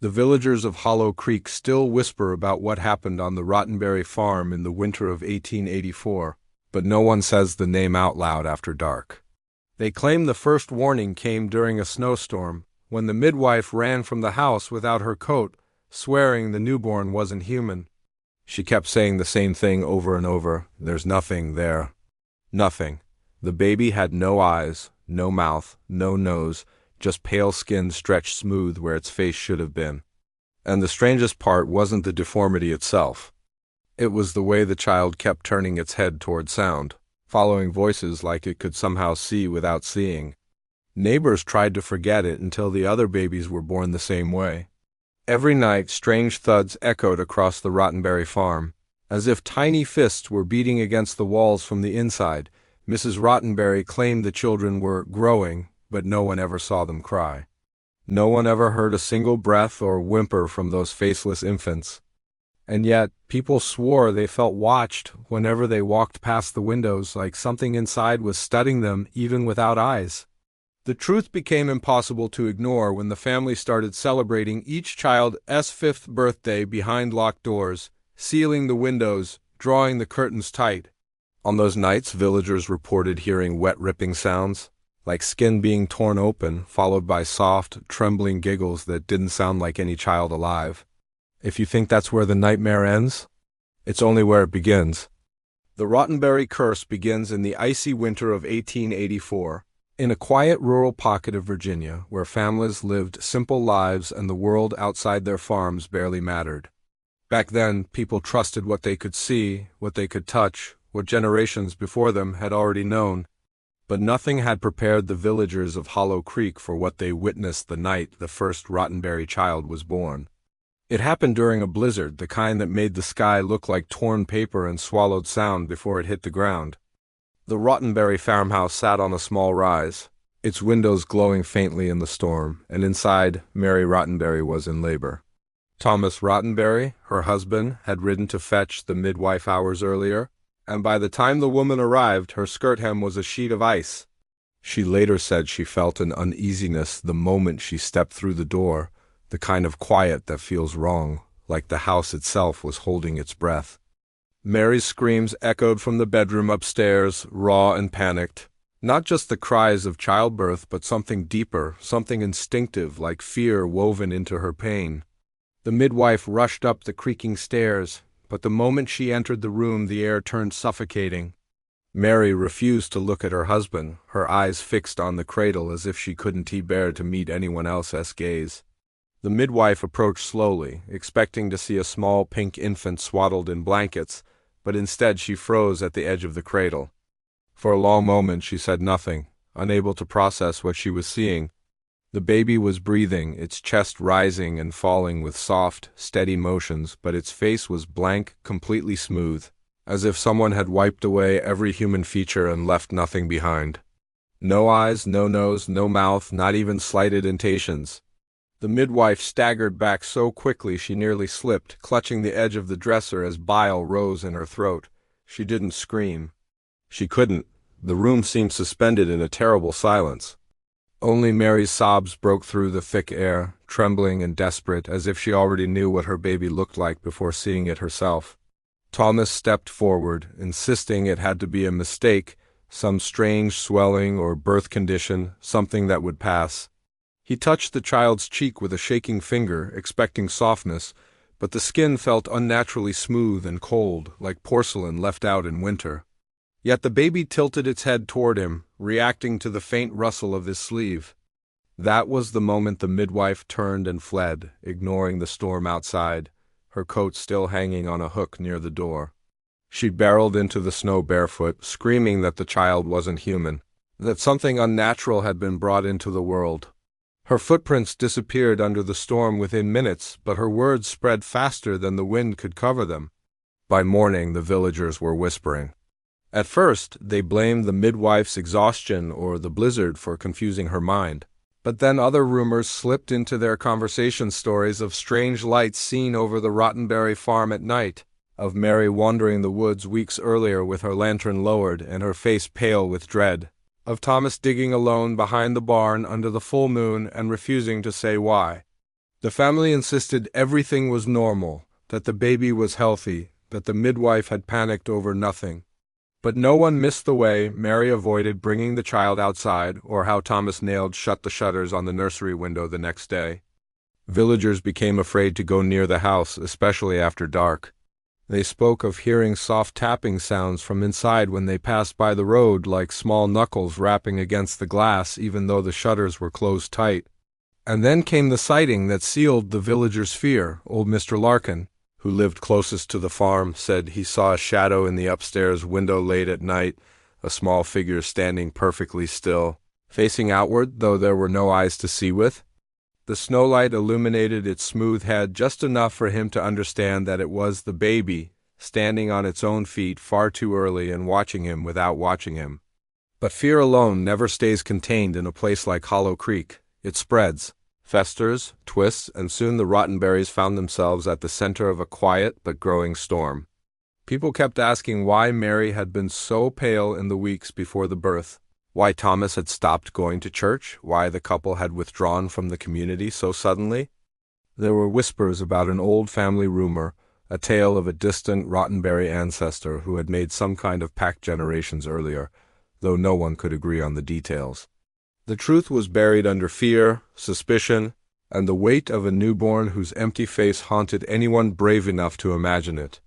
The villagers of Hollow Creek still whisper about what happened on the Rottenbury farm in the winter of 1884, but no one says the name out loud after dark. They claim the first warning came during a snowstorm, when the midwife ran from the house without her coat, swearing the newborn wasn't human. She kept saying the same thing over and over, "There's nothing there." Nothing. The baby had no eyes, no mouth, no nose, just pale skin stretched smooth where its face should have been. And the strangest part wasn't the deformity itself. It was the way the child kept turning its head toward sound, following voices like it could somehow see without seeing. Neighbors tried to forget it until the other babies were born the same way. Every night, strange thuds echoed across the Rottenbury farm, as if tiny fists were beating against the walls from the inside. Mrs. Rottenbury claimed the children were growing, but no one ever saw them cry. No one ever heard a single breath or whimper from those faceless infants. And yet, people swore they felt watched whenever they walked past the windows, like something inside was studying them even without eyes. The truth became impossible to ignore when the family started celebrating each child's fifth birthday behind locked doors, sealing the windows, drawing the curtains tight. On those nights, villagers reported hearing wet ripping sounds, like skin being torn open, followed by soft, trembling giggles that didn't sound like any child alive. If you think that's where the nightmare ends, it's only where it begins. The Rottenbury Curse begins in the icy winter of 1884, in a quiet rural pocket of Virginia where families lived simple lives and the world outside their farms barely mattered. Back then, people trusted what they could see, what they could touch, what generations before them had already known. But nothing had prepared the villagers of Hollow Creek for what they witnessed the night the first Rottenbury child was born. It happened during a blizzard, the kind that made the sky look like torn paper and swallowed sound before it hit the ground. The Rottenbury farmhouse sat on a small rise, its windows glowing faintly in the storm, and inside, Mary Rottenbury was in labor. Thomas Rottenbury, her husband, had ridden to fetch the midwife hours earlier, and by the time the woman arrived, her skirt hem was a sheet of ice. She later said she felt an uneasiness the moment she stepped through the door, the kind of quiet that feels wrong, like the house itself was holding its breath. Mary's screams echoed from the bedroom upstairs, raw and panicked. Not just the cries of childbirth, but something deeper, something instinctive, like fear woven into her pain. The midwife rushed up the creaking stairs, but the moment she entered the room, the air turned suffocating. Mary refused to look at her husband, her eyes fixed on the cradle as if she couldn't bear to meet anyone else's gaze. The midwife approached slowly, expecting to see a small pink infant swaddled in blankets, but instead she froze at the edge of the cradle. For a long moment she said nothing, unable to process what she was seeing. The baby was breathing, its chest rising and falling with soft, steady motions, but its face was blank, completely smooth, as if someone had wiped away every human feature and left nothing behind. No eyes, no nose, no mouth, not even slight indentations. The midwife staggered back so quickly she nearly slipped, clutching the edge of the dresser as bile rose in her throat. She didn't scream. She couldn't. The room seemed suspended in a terrible silence. Only Mary's sobs broke through the thick air, trembling and desperate, as if she already knew what her baby looked like before seeing it herself. Thomas stepped forward, insisting it had to be a mistake, some strange swelling or birth condition, something that would pass. He touched the child's cheek with a shaking finger, expecting softness, but the skin felt unnaturally smooth and cold, like porcelain left out in winter. Yet the baby tilted its head toward him, reacting to the faint rustle of his sleeve. That was the moment the midwife turned and fled, ignoring the storm outside, her coat still hanging on a hook near the door. She barreled into the snow barefoot, screaming that the child wasn't human, that something unnatural had been brought into the world. Her footprints disappeared under the storm within minutes, but her words spread faster than the wind could cover them. By morning, the villagers were whispering. At first, they blamed the midwife's exhaustion or the blizzard for confusing her mind. But then other rumors slipped into their conversation, stories of strange lights seen over the Rottenbury farm at night, of Mary wandering the woods weeks earlier with her lantern lowered and her face pale with dread, of Thomas digging alone behind the barn under the full moon and refusing to say why. The family insisted everything was normal, that the baby was healthy, that the midwife had panicked over nothing. But no one missed the way Mary avoided bringing the child outside, or how Thomas nailed shut the shutters on the nursery window the next day. Villagers became afraid to go near the house, especially after dark. They spoke of hearing soft tapping sounds from inside when they passed by the road, like small knuckles rapping against the glass even though the shutters were closed tight. And then came the sighting that sealed the villagers' fear. Old Mr. Larkin, who lived closest to the farm, said he saw a shadow in the upstairs window late at night, a small figure standing perfectly still, facing outward, though there were no eyes to see with. The snowlight illuminated its smooth head just enough for him to understand that it was the baby, standing on its own feet far too early and watching him without watching him. But fear alone never stays contained in a place like Hollow Creek. It spreads, festers, twists, and soon the Rottenburys found themselves at the center of a quiet but growing storm. People kept asking why Mary had been so pale in the weeks before the birth, why Thomas had stopped going to church, why the couple had withdrawn from the community so suddenly. There were whispers about an old family rumor, a tale of a distant Rottenbury ancestor who had made some kind of pact generations earlier, though no one could agree on the details. The truth was buried under fear, suspicion, and the weight of a newborn whose empty face haunted anyone brave enough to imagine it.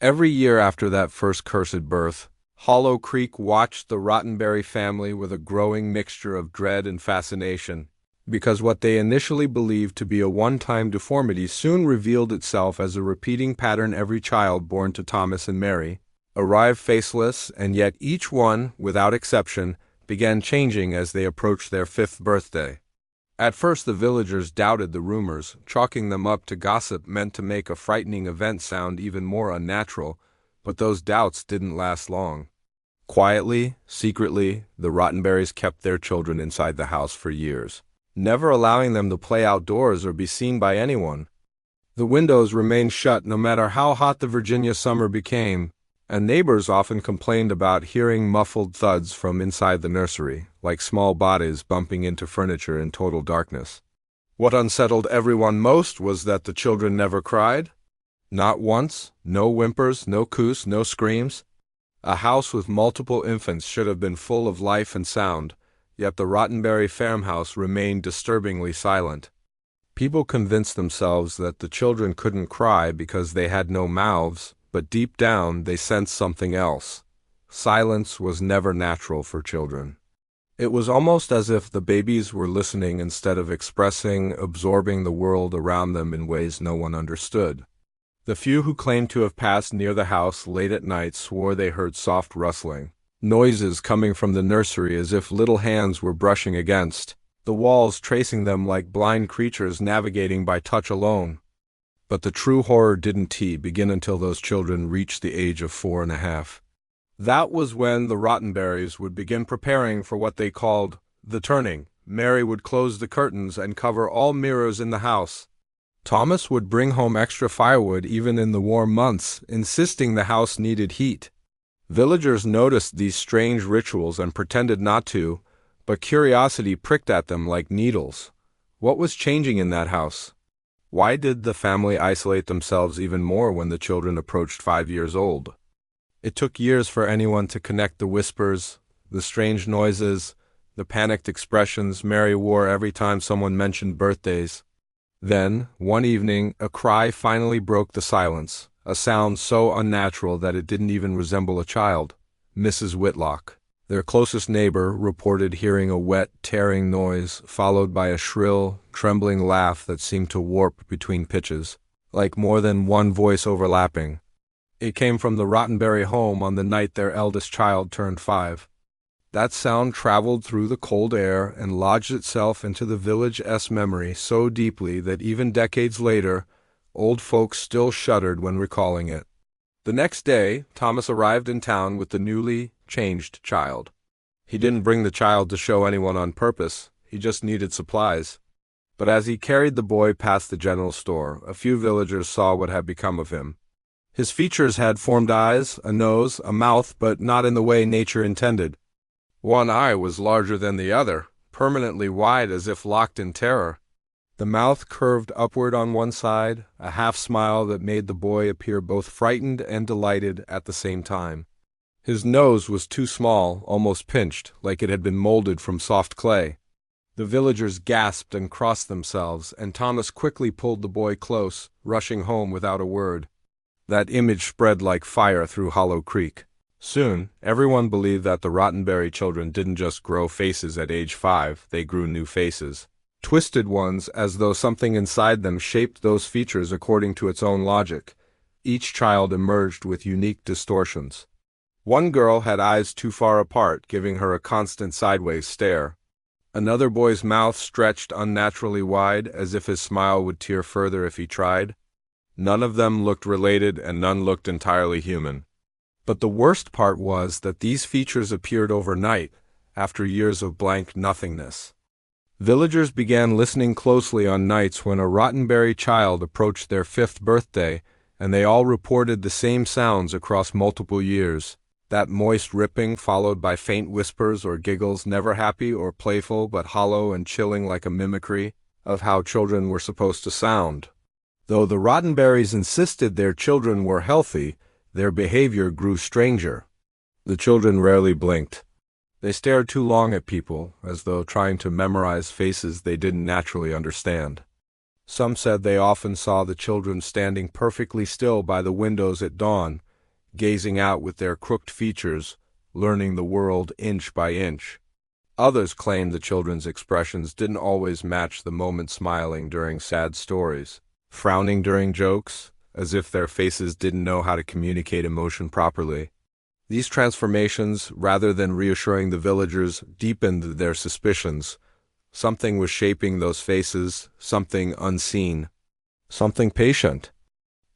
Every year after that first cursed birth, Hollow Creek watched the Rottenbury family with a growing mixture of dread and fascination, because what they initially believed to be a one-time deformity soon revealed itself as a repeating pattern. Every child born to Thomas and Mary arrived faceless, and yet each one, without exception, began changing as they approached their 5th birthday. At first the villagers doubted the rumors, chalking them up to gossip meant to make a frightening event sound even more unnatural, but those doubts didn't last long. Quietly, secretly, the Rottenburys kept their children inside the house for years, never allowing them to play outdoors or be seen by anyone. The windows remained shut no matter how hot the Virginia summer became, and neighbors often complained about hearing muffled thuds from inside the nursery, like small bodies bumping into furniture in total darkness. What unsettled everyone most was that the children never cried. Not once, no whimpers, no coos, no screams. A house with multiple infants should have been full of life and sound, yet the Rottenbury farmhouse remained disturbingly silent. People convinced themselves that the children couldn't cry because they had no mouths, but deep down they sensed something else. Silence was never natural for children. It was almost as if the babies were listening instead of expressing, absorbing the world around them in ways no one understood. The few who claimed to have passed near the house late at night swore they heard soft rustling, noises coming from the nursery as if little hands were brushing against the walls, tracing them like blind creatures navigating by touch alone. But the true horror didn't begin until those children reached the age of 4.5. That was when the Rottenburys would begin preparing for what they called the turning. Mary would close the curtains and cover all mirrors in the house. Thomas would bring home extra firewood even in the warm months, insisting the house needed heat. Villagers noticed these strange rituals and pretended not to, but curiosity pricked at them like needles. What was changing in that house? Why did the family isolate themselves even more when the children approached 5 years old? It took years for anyone to connect the whispers, the strange noises, the panicked expressions Mary wore every time someone mentioned birthdays. Then, one evening, a cry finally broke the silence, a sound so unnatural that it didn't even resemble a child. Mrs. Whitlock, their closest neighbor, reported hearing a wet, tearing noise, followed by a shrill, trembling laugh that seemed to warp between pitches, like more than one voice overlapping. It came from the Rottenbury home on the night their eldest child turned 5. That sound traveled through the cold air and lodged itself into the village's memory so deeply that even decades later, old folks still shuddered when recalling it. The next day, Thomas arrived in town with the newly changed child. He didn't bring the child to show anyone on purpose, he just needed supplies. But as he carried the boy past the general store, a few villagers saw what had become of him. His features had formed eyes, a nose, a mouth, but not in the way nature intended. One eye was larger than the other, permanently wide as if locked in terror. The mouth curved upward on one side, a half-smile that made the boy appear both frightened and delighted at the same time. His nose was too small, almost pinched, like it had been molded from soft clay. The villagers gasped and crossed themselves, and Thomas quickly pulled the boy close, rushing home without a word. That image spread like fire through Hollow Creek. Soon, everyone believed that the Rottenbury children didn't just grow faces at age 5, they grew new faces. Twisted ones, as though something inside them shaped those features according to its own logic. Each child emerged with unique distortions. One girl had eyes too far apart, giving her a constant sideways stare. Another boy's mouth stretched unnaturally wide, as if his smile would tear further if he tried. None of them looked related, and none looked entirely human. But the worst part was that these features appeared overnight, after years of blank nothingness. Villagers began listening closely on nights when a Rottenbury child approached their 5th birthday, and they all reported the same sounds across multiple years. That moist ripping followed by faint whispers or giggles, never happy or playful but hollow and chilling, like a mimicry of how children were supposed to sound. Though the Rottenburys insisted their children were healthy, their behavior grew stranger. The children rarely blinked. They stared too long at people, as though trying to memorize faces they didn't naturally understand. Some said they often saw the children standing perfectly still by the windows at dawn, gazing out with their crooked features, learning the world inch by inch. Others claimed the children's expressions didn't always match the moment, smiling during sad stories, frowning during jokes, as if their faces didn't know how to communicate emotion properly. These transformations, rather than reassuring the villagers, deepened their suspicions. Something was shaping those faces, something unseen, something patient.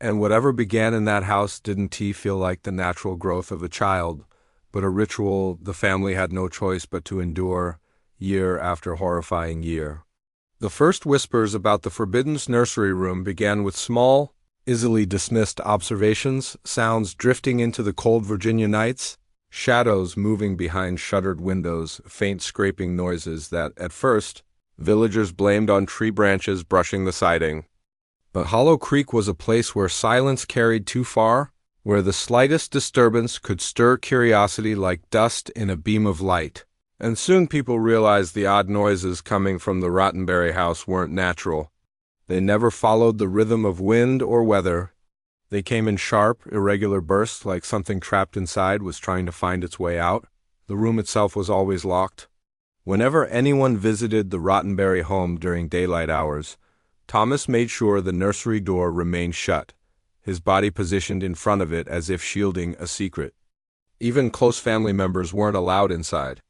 And whatever began in that house didn't feel like the natural growth of a child, but a ritual the family had no choice but to endure, year after horrifying year. The first whispers about the forbidden nursery room began with small, easily dismissed observations, sounds drifting into the cold Virginia nights, shadows moving behind shuttered windows, faint scraping noises that, at first, villagers blamed on tree branches brushing the siding. But Hollow Creek was a place where silence carried too far, where the slightest disturbance could stir curiosity like dust in a beam of light. And soon people realized the odd noises coming from the Rottenbury house weren't natural. They never followed the rhythm of wind or weather. They came in sharp, irregular bursts, like something trapped inside was trying to find its way out. The room itself was always locked. Whenever anyone visited the Rottenbury home during daylight hours, Thomas made sure the nursery door remained shut, his body positioned in front of it as if shielding a secret. Even close family members weren't allowed inside.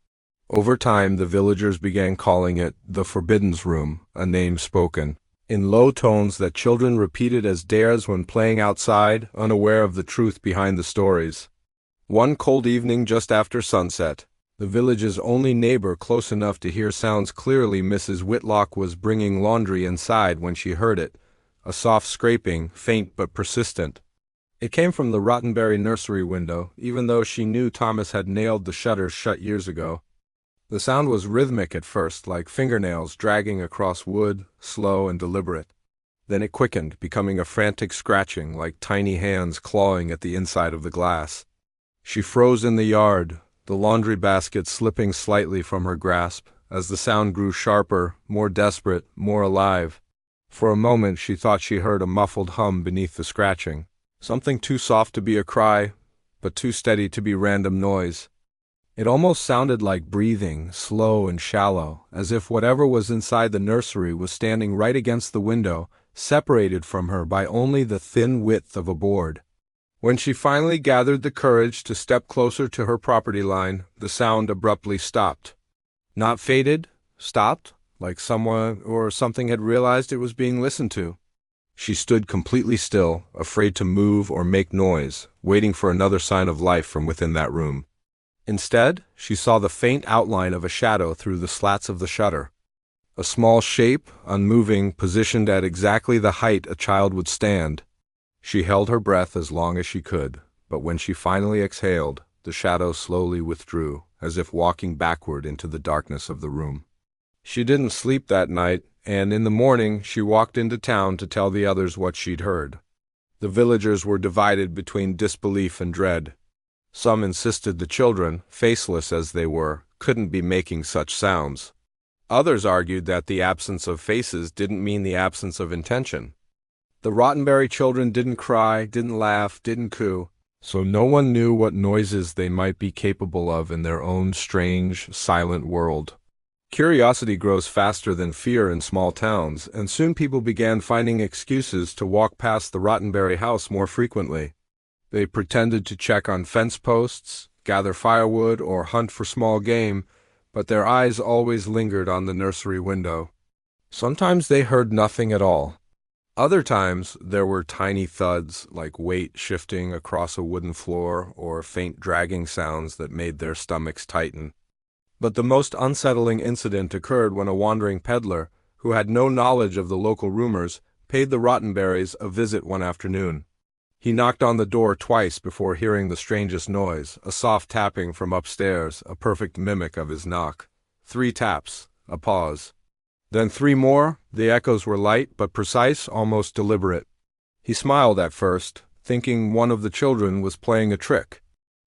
Over time, the villagers began calling it the Forbidden Room, a name spoken in low tones that children repeated as dares when playing outside, unaware of the truth behind the stories. One cold evening just after sunset, the village's only neighbor close enough to hear sounds clearly, Mrs. Whitlock was bringing laundry inside when she heard it, a soft scraping, faint but persistent. It came from the Rottenbury nursery window, even though she knew Thomas had nailed the shutters shut years ago. The sound was rhythmic at first, like fingernails dragging across wood, slow and deliberate. Then it quickened, becoming a frantic scratching, like tiny hands clawing at the inside of the glass. She froze in the yard, the laundry basket slipping slightly from her grasp, as the sound grew sharper, more desperate, more alive. For a moment she thought she heard a muffled hum beneath the scratching, something too soft to be a cry, but too steady to be random noise. It almost sounded like breathing, slow and shallow, as if whatever was inside the nursery was standing right against the window, separated from her by only the thin width of a board. When she finally gathered the courage to step closer to her property line, the sound abruptly stopped. Not faded, stopped, like someone or something had realized it was being listened to. She stood completely still, afraid to move or make noise, waiting for another sign of life from within that room. Instead, she saw the faint outline of a shadow through the slats of the shutter. A small shape, unmoving, positioned at exactly the height a child would stand. She held her breath as long as she could, but when she finally exhaled, the shadow slowly withdrew, as if walking backward into the darkness of the room. She didn't sleep that night, and in the morning she walked into town to tell the others what she'd heard. The villagers were divided between disbelief and dread. Some insisted the children, faceless as they were, couldn't be making such sounds. Others argued that the absence of faces didn't mean the absence of intention. The Rottenbury children didn't cry, didn't laugh, didn't coo, so no one knew what noises they might be capable of in their own strange, silent world. Curiosity grows faster than fear in small towns, and soon people began finding excuses to walk past the Rottenbury house more frequently. They pretended to check on fence posts, gather firewood, or hunt for small game, but their eyes always lingered on the nursery window. Sometimes they heard nothing at all. Other times there were tiny thuds, like weight shifting across a wooden floor, or faint dragging sounds that made their stomachs tighten. But the most unsettling incident occurred when a wandering peddler, who had no knowledge of the local rumors, paid the Rottenburys a visit one afternoon. He knocked on the door twice before hearing the strangest noise, a soft tapping from upstairs, a perfect mimic of his knock. 3 taps, a pause. Then 3 more. The echoes were light but precise, almost deliberate. He smiled at first, thinking one of the children was playing a trick.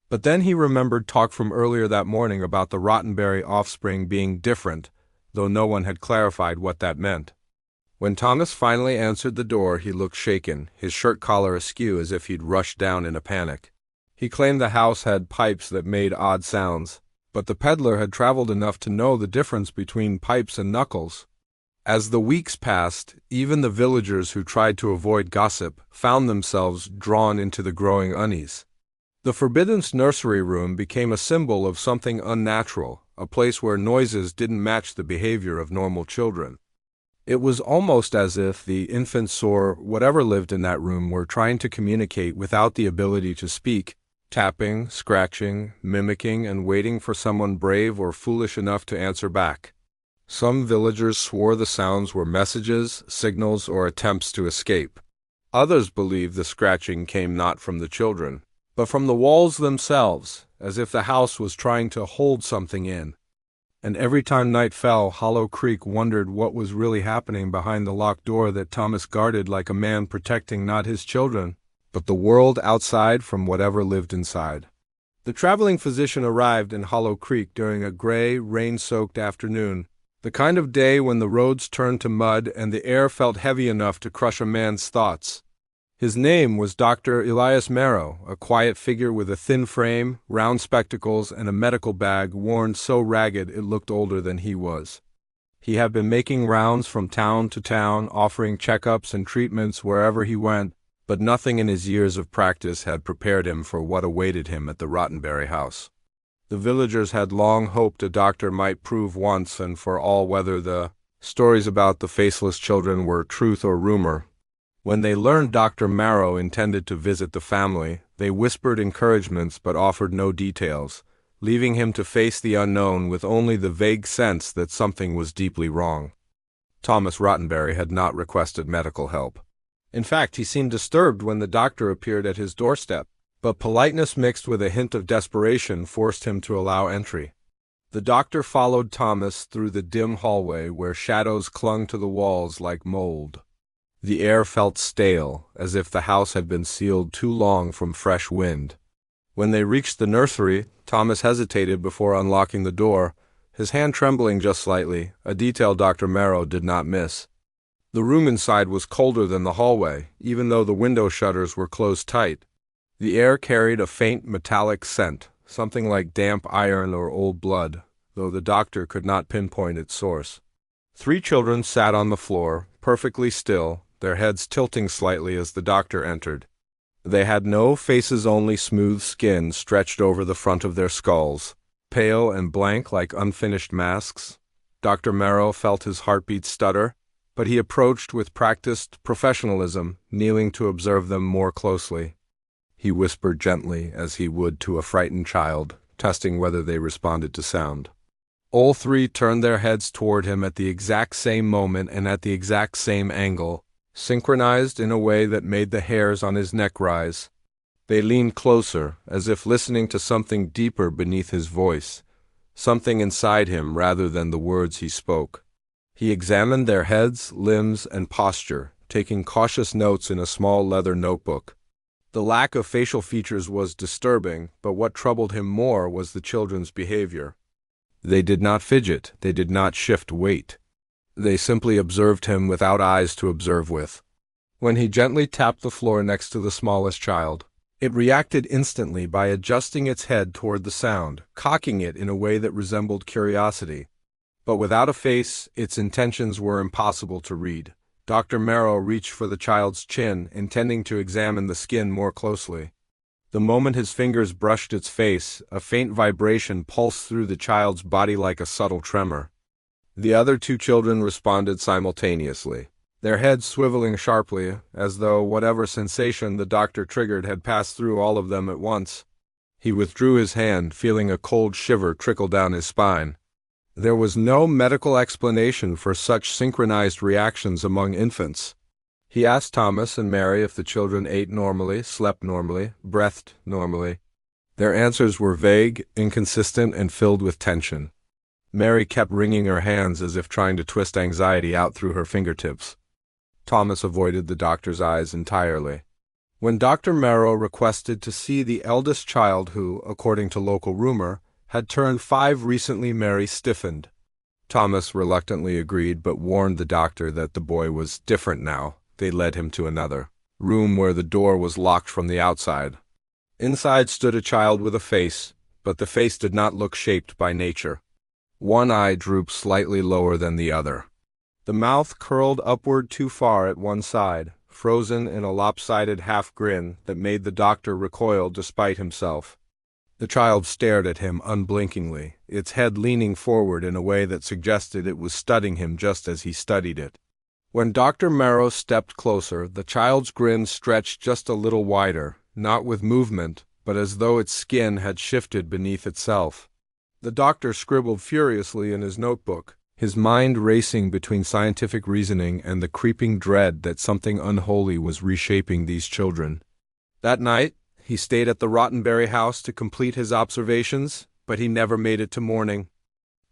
But then he remembered talk from earlier that morning about the Rottenbury offspring being different, though no one had clarified what that meant. When Thomas finally answered the door, he looked shaken, his shirt collar askew as if he'd rushed down in a panic. He claimed the house had pipes that made odd sounds, but the peddler had traveled enough to know the difference between pipes and knuckles. As the weeks passed, even the villagers who tried to avoid gossip found themselves drawn into the growing unease. The forbidden nursery room became a symbol of something unnatural, a place where noises didn't match the behavior of normal children. It was almost as if the infants or whatever lived in that room were trying to communicate without the ability to speak, tapping, scratching, mimicking, and waiting for someone brave or foolish enough to answer back. Some villagers swore the sounds were messages, signals, or attempts to escape. Others believed the scratching came not from the children, but from the walls themselves, as if the house was trying to hold something in. And every time night fell, Hollow Creek wondered what was really happening behind the locked door that Thomas guarded like a man protecting not his children, but the world outside from whatever lived inside. The traveling physician arrived in Hollow Creek during a gray, rain-soaked afternoon, the kind of day when the roads turned to mud and the air felt heavy enough to crush a man's thoughts. His name was Dr. Elias Marrow, a quiet figure with a thin frame, round spectacles, and a medical bag worn so ragged it looked older than he was. He had been making rounds from town to town, offering checkups and treatments wherever he went, but nothing in his years of practice had prepared him for what awaited him at the Rottenbury house. The villagers had long hoped a doctor might prove once and for all whether the stories about the faceless children were truth or rumor. When they learned Dr. Marrow intended to visit the family, they whispered encouragements but offered no details, leaving him to face the unknown with only the vague sense that something was deeply wrong. Thomas Rottenbury had not requested medical help. In fact, he seemed disturbed when the doctor appeared at his doorstep, but politeness mixed with a hint of desperation forced him to allow entry. The doctor followed Thomas through the dim hallway where shadows clung to the walls like mold. The air felt stale, as if the house had been sealed too long from fresh wind. When they reached the nursery, Thomas hesitated before unlocking the door, his hand trembling just slightly, a detail Dr. Marrow did not miss. The room inside was colder than the hallway, even though the window shutters were closed tight. The air carried a faint metallic scent, something like damp iron or old blood, though the doctor could not pinpoint its source. 3 children sat on the floor, perfectly still, their heads tilting slightly as the doctor entered. They had no faces, only smooth skin stretched over the front of their skulls, pale and blank like unfinished masks. Dr. Marrow felt his heartbeat stutter, but he approached with practiced professionalism, kneeling to observe them more closely. He whispered gently as he would to a frightened child, testing whether they responded to sound. All 3 turned their heads toward him at the exact same moment and at the exact same angle, synchronized in a way that made the hairs on his neck rise. They leaned closer, as if listening to something deeper beneath his voice, something inside him rather than the words he spoke. He examined their heads, limbs, and posture, taking cautious notes in a small leather notebook. The lack of facial features was disturbing, but what troubled him more was the children's behavior. They did not fidget, they did not shift weight. They simply observed him without eyes to observe with. When he gently tapped the floor next to the smallest child, it reacted instantly by adjusting its head toward the sound, cocking it in a way that resembled curiosity. But without a face, its intentions were impossible to read. Dr. Merrow reached for the child's chin, intending to examine the skin more closely. The moment his fingers brushed its face, a faint vibration pulsed through the child's body like a subtle tremor. The other two children responded simultaneously, their heads swiveling sharply, as though whatever sensation the doctor triggered had passed through all of them at once. He withdrew his hand, feeling a cold shiver trickle down his spine. There was no medical explanation for such synchronized reactions among infants. He asked Thomas and Mary if the children ate normally, slept normally, breathed normally. Their answers were vague, inconsistent, and filled with tension. Mary kept wringing her hands as if trying to twist anxiety out through her fingertips. Thomas avoided the doctor's eyes entirely. When Dr. Merrow requested to see the eldest child who, according to local rumor, had turned 5 recently, Mary stiffened. Thomas reluctantly agreed, but warned the doctor that the boy was different now. They led him to another room where the door was locked from the outside. Inside stood a child with a face, but the face did not look shaped by nature. One eye drooped slightly lower than the other. The mouth curled upward too far at one side, frozen in a lopsided half-grin that made the doctor recoil despite himself. The child stared at him unblinkingly, its head leaning forward in a way that suggested it was studying him just as he studied it. When Dr. Merrow stepped closer, the child's grin stretched just a little wider, not with movement, but as though its skin had shifted beneath itself. The doctor scribbled furiously in his notebook, his mind racing between scientific reasoning and the creeping dread that something unholy was reshaping these children. That night, he stayed at the Rottenbury house to complete his observations, but he never made it to morning.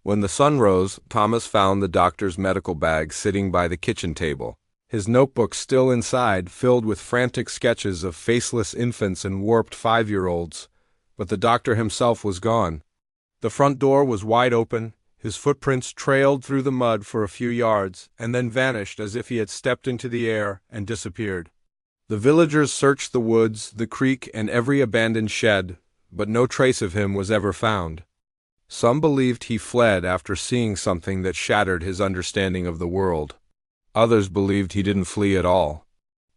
When the sun rose, Thomas found the doctor's medical bag sitting by the kitchen table, his notebook still inside, filled with frantic sketches of faceless infants and warped 5-year-olds, but the doctor himself was gone. The front door was wide open, his footprints trailed through the mud for a few yards, and then vanished as if he had stepped into the air and disappeared. The villagers searched the woods, the creek, and every abandoned shed, but no trace of him was ever found. Some believed he fled after seeing something that shattered his understanding of the world. Others believed he didn't flee at all.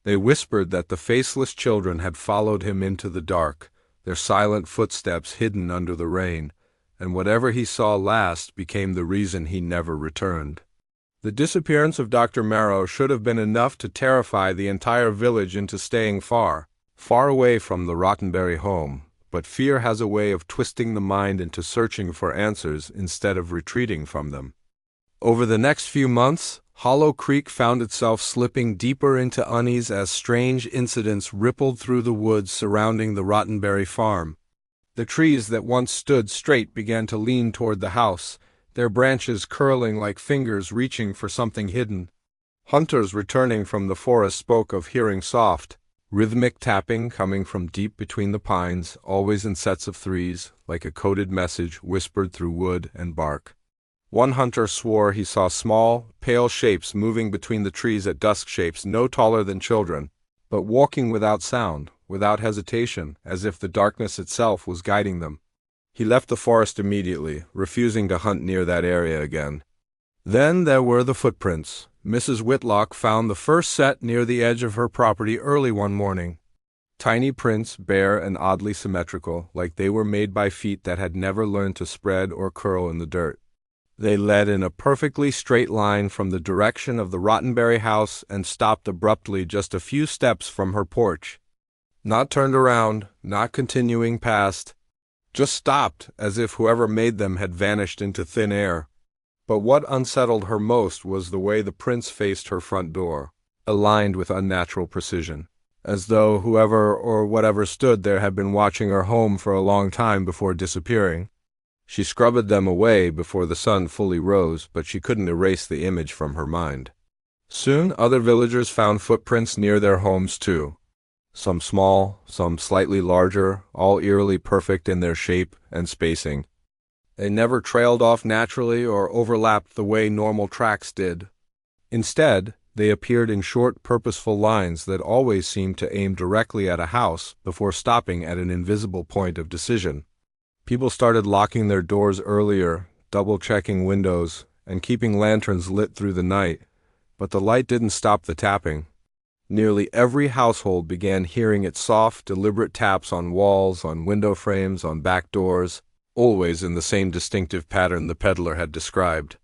They whispered that the faceless children had followed him into the dark, their silent footsteps hidden under the rain, and whatever he saw last became the reason he never returned. The disappearance of Dr. Merrow should have been enough to terrify the entire village into staying far, far away from the Rottenbury home, but fear has a way of twisting the mind into searching for answers instead of retreating from them. Over the next few months, Hollow Creek found itself slipping deeper into unease as strange incidents rippled through the woods surrounding the Rottenbury farm. The trees that once stood straight began to lean toward the house, their branches curling like fingers reaching for something hidden. Hunters returning from the forest spoke of hearing soft, rhythmic tapping coming from deep between the pines, always in sets of 3s, like a coded message whispered through wood and bark. One hunter swore he saw small, pale shapes moving between the trees at dusk, shapes no taller than children, but walking without sound, without hesitation, as if the darkness itself was guiding them. He left the forest immediately, refusing to hunt near that area again. Then there were the footprints. Mrs. Whitlock found the first set near the edge of her property early one morning. Tiny prints, bare and oddly symmetrical, like they were made by feet that had never learned to spread or curl in the dirt. They led in a perfectly straight line from the direction of the Rottenbury house and stopped abruptly just a few steps from her porch. Not turned around, not continuing past, just stopped, as if whoever made them had vanished into thin air. But what unsettled her most was the way the prints faced her front door, aligned with unnatural precision, as though whoever or whatever stood there had been watching her home for a long time before disappearing. She scrubbed them away before the sun fully rose, but she couldn't erase the image from her mind. Soon other villagers found footprints near their homes too. Some small, some slightly larger, all eerily perfect in their shape and spacing. They never trailed off naturally or overlapped the way normal tracks did. Instead, they appeared in short, purposeful lines that always seemed to aim directly at a house before stopping at an invisible point of decision. People started locking their doors earlier, double-checking windows, and keeping lanterns lit through the night, but the light didn't stop the tapping. Nearly every household began hearing its soft, deliberate taps on walls, on window frames, on back doors, always in the same distinctive pattern the peddler had described.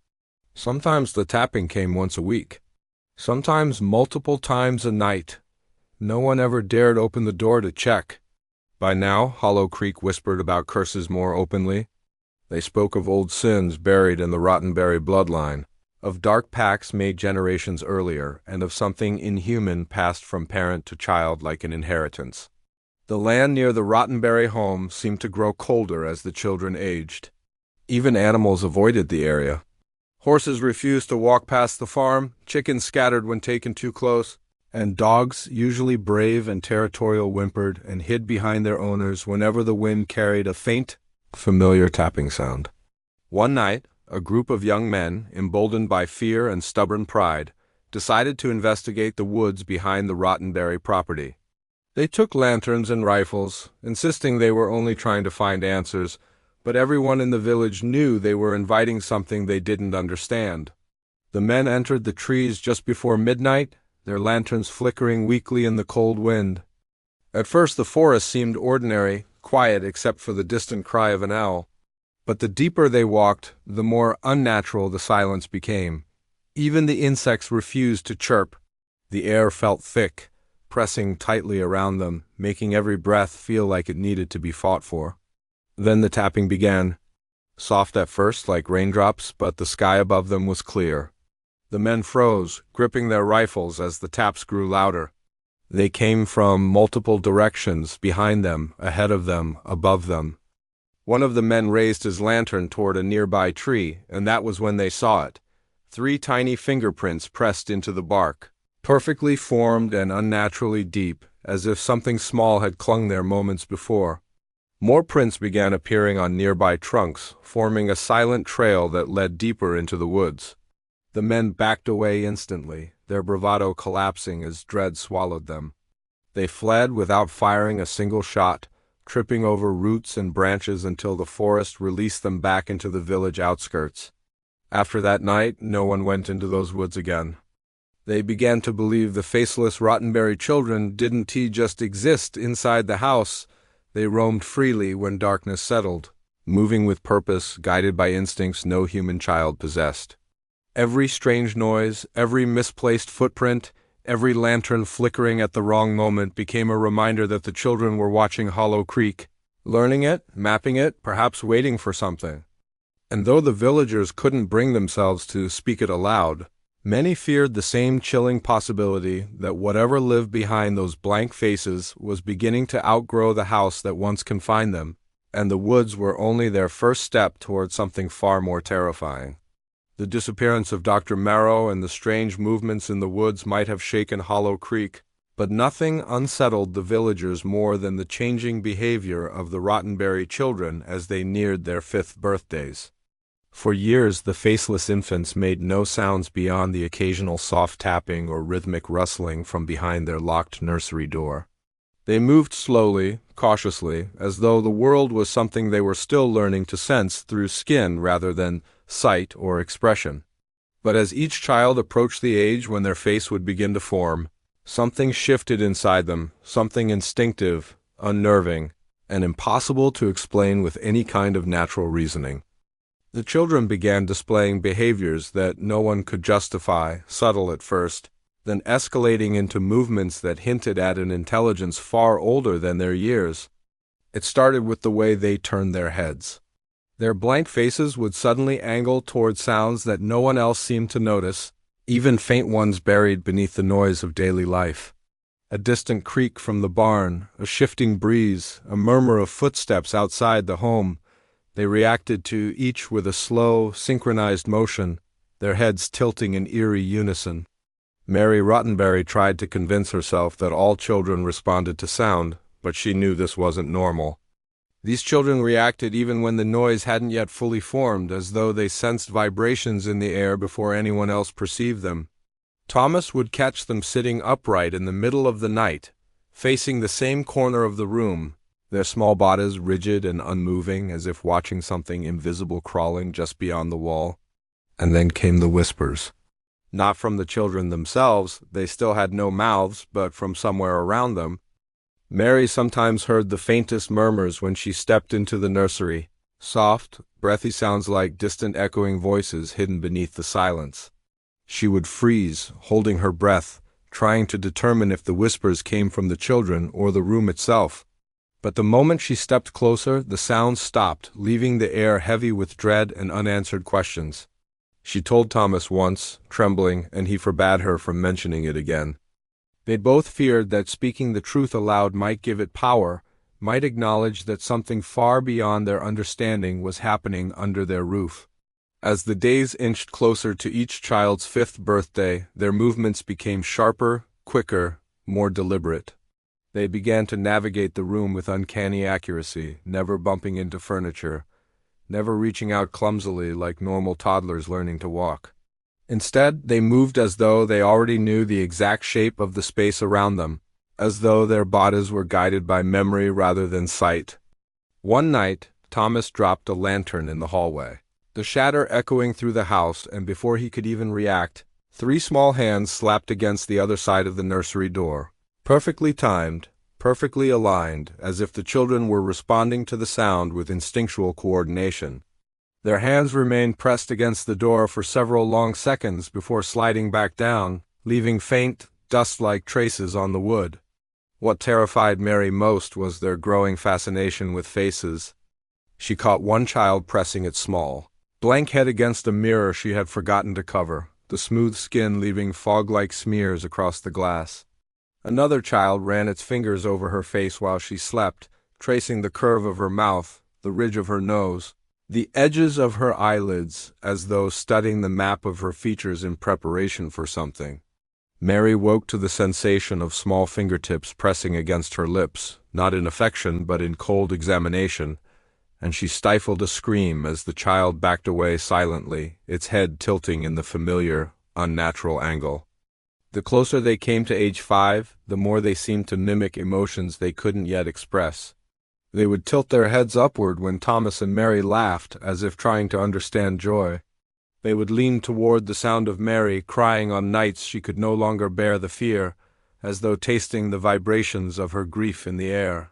Sometimes the tapping came once a week, sometimes multiple times a night. No one ever dared open the door to check. By now, Hollow Creek whispered about curses more openly. They spoke of old sins buried in the Rottenbury bloodline, of dark pacts made generations earlier, and of something inhuman passed from parent to child like an inheritance. The land near the Rottenbury home seemed to grow colder as the children aged. Even animals avoided the area. Horses refused to walk past the farm, chickens scattered when taken too close, and dogs, usually brave and territorial, whimpered and hid behind their owners whenever the wind carried a faint, familiar tapping sound. One night, a group of young men, emboldened by fear and stubborn pride, decided to investigate the woods behind the Rottenbury property. They took lanterns and rifles, insisting they were only trying to find answers, but everyone in the village knew they were inviting something they didn't understand. The men entered the trees just before midnight, their lanterns flickering weakly in the cold wind. At first the forest seemed ordinary, quiet except for the distant cry of an owl. But the deeper they walked, the more unnatural the silence became. Even the insects refused to chirp. The air felt thick, pressing tightly around them, making every breath feel like it needed to be fought for. Then the tapping began. Soft at first, like raindrops, but the sky above them was clear. The men froze, gripping their rifles as the taps grew louder. They came from multiple directions, behind them, ahead of them, above them. One of the men raised his lantern toward a nearby tree, and that was when they saw it. 3 tiny fingerprints pressed into the bark, perfectly formed and unnaturally deep, as if something small had clung there moments before. More prints began appearing on nearby trunks, forming a silent trail that led deeper into the woods. The men backed away instantly, their bravado collapsing as dread swallowed them. They fled without firing a single shot, tripping over roots and branches until the forest released them back into the village outskirts. After that night, no one went into those woods again. They began to believe the faceless Rottenbury children didn't just exist inside the house. They roamed freely when darkness settled, moving with purpose, guided by instincts no human child possessed. Every strange noise, every misplaced footprint, every lantern flickering at the wrong moment became a reminder that the children were watching Hollow Creek, learning it, mapping it, perhaps waiting for something. And though the villagers couldn't bring themselves to speak it aloud, many feared the same chilling possibility that whatever lived behind those blank faces was beginning to outgrow the house that once confined them, and the woods were only their first step toward something far more terrifying. The disappearance of Dr. Marrow and the strange movements in the woods might have shaken Hollow Creek, but nothing unsettled the villagers more than the changing behavior of the Rottenbury children as they neared their 5th birthdays. For years, the faceless infants made no sounds beyond the occasional soft tapping or rhythmic rustling from behind their locked nursery door. They moved slowly, cautiously, as though the world was something they were still learning to sense through skin rather than sight or expression. But as each child approached the age when their face would begin to form, something shifted inside them, something instinctive, unnerving, and impossible to explain with any kind of natural reasoning. The children began displaying behaviors that no one could justify, subtle at first, then escalating into movements that hinted at an intelligence far older than their years. It started with the way they turned their heads. Their blank faces would suddenly angle toward sounds that no one else seemed to notice, even faint ones buried beneath the noise of daily life. A distant creak from the barn, a shifting breeze, a murmur of footsteps outside the home. They reacted to each with a slow, synchronized motion, their heads tilting in eerie unison. Mary Rottenbury tried to convince herself that all children responded to sound, but she knew this wasn't normal. These children reacted even when the noise hadn't yet fully formed, as though they sensed vibrations in the air before anyone else perceived them. Thomas would catch them sitting upright in the middle of the night, facing the same corner of the room, their small bodies rigid and unmoving, as if watching something invisible crawling just beyond the wall. And then came the whispers. Not from the children themselves, they still had no mouths, but from somewhere around them. Mary sometimes heard the faintest murmurs when she stepped into the nursery, soft, breathy sounds like distant echoing voices hidden beneath the silence. She would freeze, holding her breath, trying to determine if the whispers came from the children or the room itself. But the moment she stepped closer, the sounds stopped, leaving the air heavy with dread and unanswered questions. She told Thomas once, trembling, and he forbade her from mentioning it again. They both feared that speaking the truth aloud might give it power, might acknowledge that something far beyond their understanding was happening under their roof. As the days inched closer to each child's 5th birthday, their movements became sharper, quicker, more deliberate. They began to navigate the room with uncanny accuracy, never bumping into furniture, never reaching out clumsily like normal toddlers learning to walk. Instead, they moved as though they already knew the exact shape of the space around them, as though their bodies were guided by memory rather than sight. One night, Thomas dropped a lantern in the hallway, the shatter echoing through the house, and before he could even react, 3 small hands slapped against the other side of the nursery door. Perfectly timed, perfectly aligned, as if the children were responding to the sound with instinctual coordination. Their hands remained pressed against the door for several long seconds before sliding back down, leaving faint, dust-like traces on the wood. What terrified Mary most was their growing fascination with faces. She caught one child pressing its small, blank head against a mirror she had forgotten to cover, the smooth skin leaving fog-like smears across the glass. Another child ran its fingers over her face while she slept, tracing the curve of her mouth, the ridge of her nose, the edges of her eyelids, as though studying the map of her features in preparation for something. Mary woke to the sensation of small fingertips pressing against her lips, not in affection but in cold examination, and she stifled a scream as the child backed away silently, its head tilting in the familiar, unnatural angle. The closer they came to age 5, the more they seemed to mimic emotions they couldn't yet express. They would tilt their heads upward when Thomas and Mary laughed, as if trying to understand joy. They would lean toward the sound of Mary crying on nights she could no longer bear the fear, as though tasting the vibrations of her grief in the air.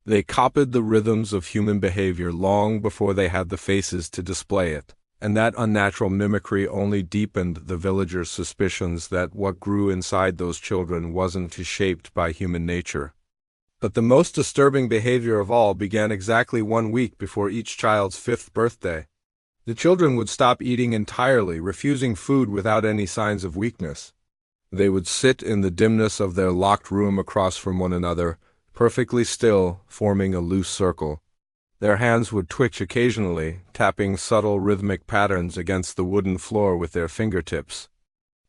They copied the rhythms of human behavior long before they had the faces to display it. And that unnatural mimicry only deepened the villagers' suspicions that what grew inside those children wasn't shaped by human nature. But the most disturbing behavior of all began exactly 1 week before each child's 5th birthday. The children would stop eating entirely, refusing food without any signs of weakness. They would sit in the dimness of their locked room across from one another, perfectly still, forming a loose circle. Their hands would twitch occasionally, tapping subtle rhythmic patterns against the wooden floor with their fingertips.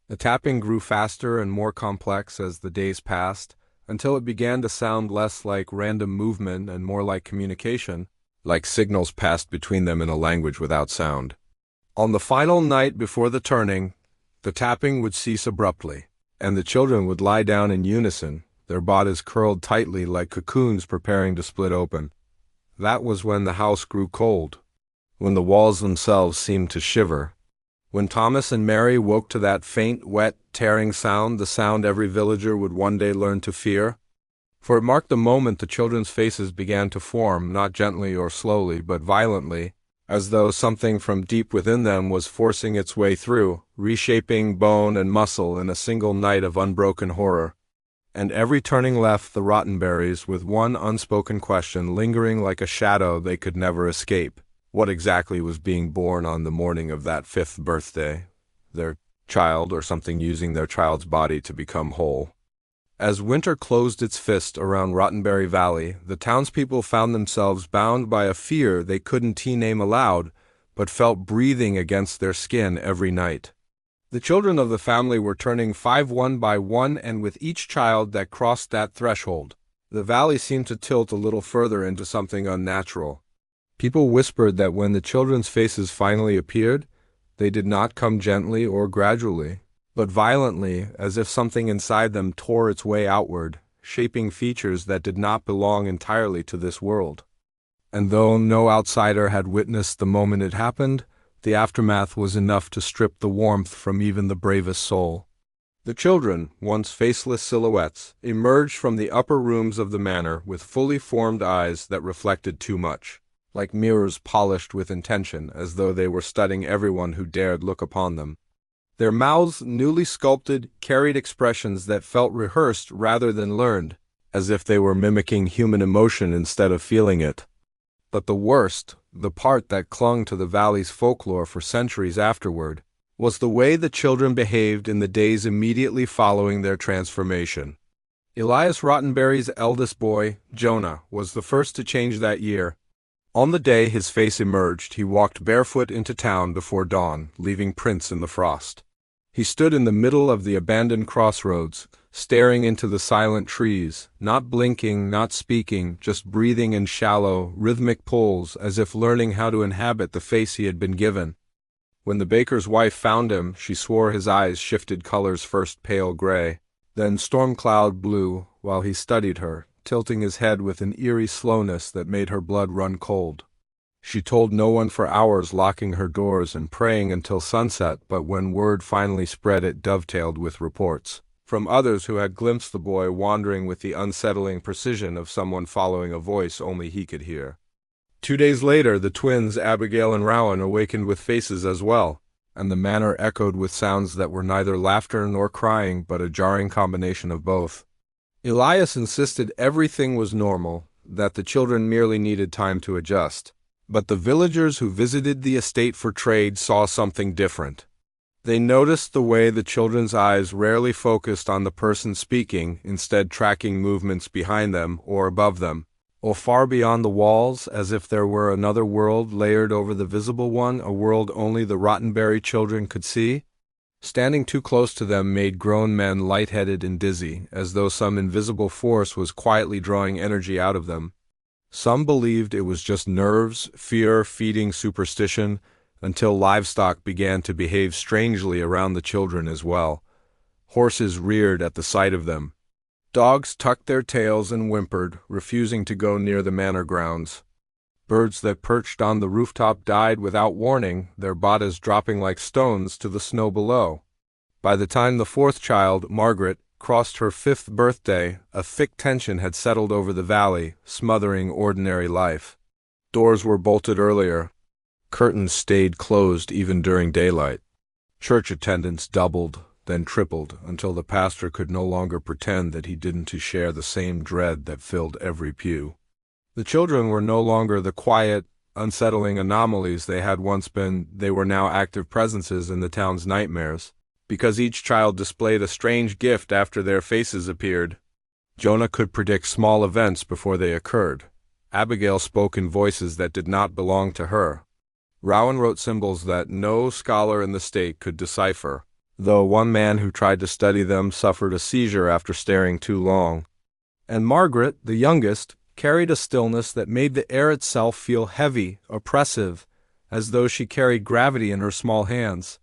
The tapping grew faster and more complex as the days passed, until it began to sound less like random movement and more like communication, like signals passed between them in a language without sound. On the final night before the turning, the tapping would cease abruptly, and the children would lie down in unison, their bodies curled tightly like cocoons preparing to split open. That was when the house grew cold, when the walls themselves seemed to shiver, when Thomas and Mary woke to that faint, wet, tearing sound, the sound every villager would one day learn to fear. For it marked the moment the children's faces began to form, not gently or slowly, but violently, as though something from deep within them was forcing its way through, reshaping bone and muscle in a single night of unbroken horror. And every turning left the Rottenburys with one unspoken question lingering like a shadow they could never escape. What exactly was being born on the morning of that 5th birthday? Their child, or something using their child's body to become whole? As winter closed its fist around Rottenbury Valley, the townspeople found themselves bound by a fear they couldn't name aloud, but felt breathing against their skin every night. The children of the family were turning 5 one by one, and with each child that crossed that threshold, the valley seemed to tilt a little further into something unnatural. People whispered that when the children's faces finally appeared, they did not come gently or gradually, but violently, as if something inside them tore its way outward, shaping features that did not belong entirely to this world. And though no outsider had witnessed the moment it happened, the aftermath was enough to strip the warmth from even the bravest soul. The children, once faceless silhouettes, emerged from the upper rooms of the manor with fully formed eyes that reflected too much, like mirrors polished with intention, as though they were studying everyone who dared look upon them. Their mouths, newly sculpted, carried expressions that felt rehearsed rather than learned, as if they were mimicking human emotion instead of feeling it. But the worst, the part that clung to the valley's folklore for centuries afterward, was the way the children behaved in the days immediately following their transformation. Elias Rottenbury's eldest boy, Jonah, was the first to change that year. On the day his face emerged, he walked barefoot into town before dawn, leaving prints in the frost. He stood in the middle of the abandoned crossroads, staring into the silent trees, not blinking, not speaking, just breathing in shallow, rhythmic pulls, as if learning how to inhabit the face he had been given. When the baker's wife found him, she swore his eyes shifted colors, first pale gray, then storm cloud blue, while he studied her, tilting his head with an eerie slowness that made her blood run cold. She told no one for hours, locking her doors and praying until sunset, but when word finally spread, it dovetailed with reports from others who had glimpsed the boy wandering with the unsettling precision of someone following a voice only he could hear. 2 days later, the twins, Abigail and Rowan, awakened with faces as well, and the manor echoed with sounds that were neither laughter nor crying, but a jarring combination of both. Elias insisted everything was normal, that the children merely needed time to adjust. But the villagers who visited the estate for trade saw something different. They noticed the way the children's eyes rarely focused on the person speaking, instead tracking movements behind them or above them, or far beyond the walls, as if there were another world layered over the visible one, a world only the Rottenbury children could see. Standing too close to them made grown men lightheaded and dizzy, as though some invisible force was quietly drawing energy out of them. Some believed it was just nerves, fear feeding superstition, until livestock began to behave strangely around the children as well. Horses reared at the sight of them. Dogs tucked their tails and whimpered, refusing to go near the manor grounds. Birds that perched on the rooftop died without warning, their bodies dropping like stones to the snow below. By the time the fourth child, Margaret, crossed her 5th birthday, a thick tension had settled over the valley, smothering ordinary life. Doors were bolted earlier. Curtains stayed closed even during daylight. Church attendance doubled, then tripled, until the pastor could no longer pretend that he didn't share the same dread that filled every pew. The children were no longer the quiet, unsettling anomalies they had once been. They were now active presences in the town's nightmares, because each child displayed a strange gift after their faces appeared. Jonah could predict small events before they occurred. Abigail spoke in voices that did not belong to her. Rowan wrote symbols that no scholar in the state could decipher, though one man who tried to study them suffered a seizure after staring too long. And Margaret, the youngest, carried a stillness that made the air itself feel heavy, oppressive, as though she carried gravity in her small hands.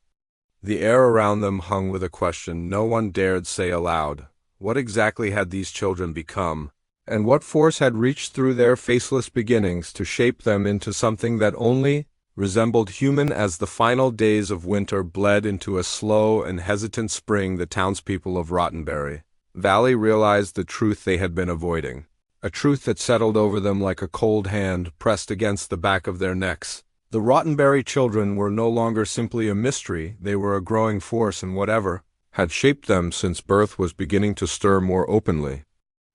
The air around them hung with a question no one dared say aloud. What exactly had these children become, and what force had reached through their faceless beginnings to shape them into something that only resembled human? As the final days of winter bled into a slow and hesitant spring, the townspeople of Rottenbury Valley realized the truth they had been avoiding, a truth that settled over them like a cold hand pressed against the back of their necks. The Rottenbury children were no longer simply a mystery, they were a growing force, and whatever had shaped them since birth was beginning to stir more openly.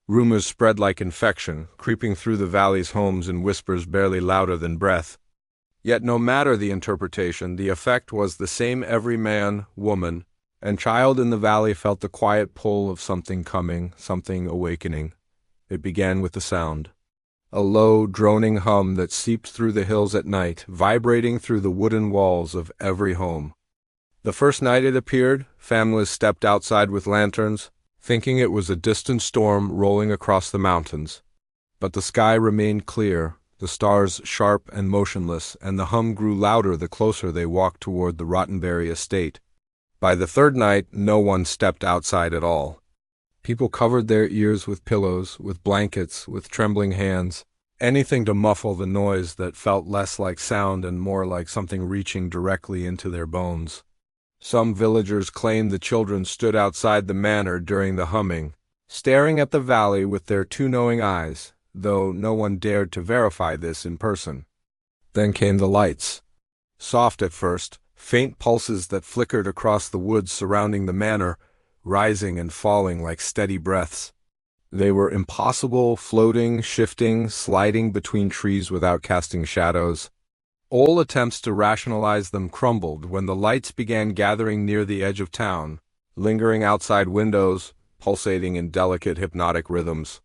Rumors spread like infection, creeping through the valley's homes in whispers barely louder than breath. Yet no matter the interpretation, the effect was the same. Every man, woman, And child in the valley felt the quiet pull of something coming, something awakening. It began with a sound. A low, droning hum that seeped through the hills at night, vibrating through the wooden walls of every home. The first night it appeared, families stepped outside with lanterns, thinking it was a distant storm rolling across the mountains. But the sky remained clear, the stars sharp and motionless, and the hum grew louder the closer they walked toward the Rottenbury estate. By the third night, no one stepped outside at all. People covered their ears with pillows, with blankets, with trembling hands, anything to muffle the noise that felt less like sound and more like something reaching directly into their bones. Some villagers claimed the children stood outside the manor during the humming, staring at the valley with their two knowing eyes, though no one dared to verify this in person. Then came the lights. Soft at first, faint pulses that flickered across the woods surrounding the manor, rising and falling like steady breaths. They were impossible, floating, shifting, sliding between trees without casting shadows. All attempts to rationalize them crumbled when the lights began gathering near the edge of town, lingering outside windows, pulsating in delicate hypnotic rhythms.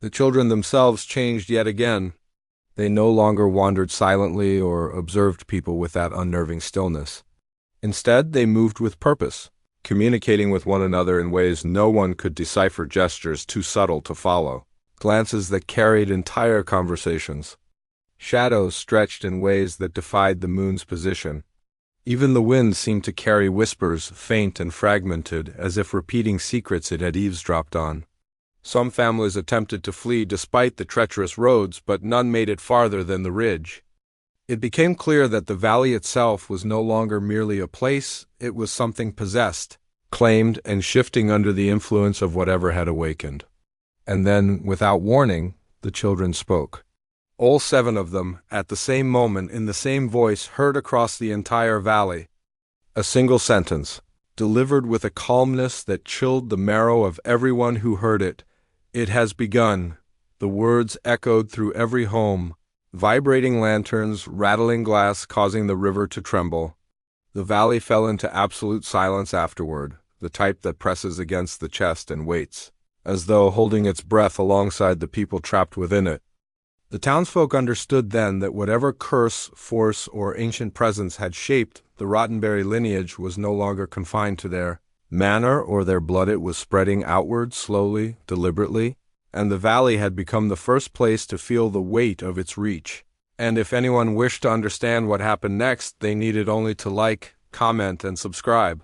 The children themselves changed yet again. They no longer wandered silently or observed people with that unnerving stillness. Instead, they moved with purpose, communicating with one another in ways no one could decipher, gestures too subtle to follow, glances that carried entire conversations. Shadows stretched in ways that defied the moon's position. Even the wind seemed to carry whispers, faint and fragmented, as if repeating secrets it had eavesdropped on. Some families attempted to flee despite the treacherous roads, but none made it farther than the ridge. It became clear that the valley itself was no longer merely a place, it was something possessed, claimed, and shifting under the influence of whatever had awakened. And then, without warning, the children spoke. All 7 of them, at the same moment, in the same voice, heard across the entire valley. A single sentence, delivered with a calmness that chilled the marrow of everyone who heard it. It has begun. The words echoed through every home, vibrating lanterns, rattling glass, causing the river to tremble. The valley fell into absolute silence afterward, the type that presses against the chest and waits, as though holding its breath alongside the people trapped within it. The townsfolk understood then that whatever curse, force, or ancient presence had shaped the Rottenbury lineage was no longer confined to their manor or their blood. It was spreading outward slowly, deliberately, and the valley had become the first place to feel the weight of its reach. And if anyone wished to understand what happened next, they needed only to like, comment, and subscribe.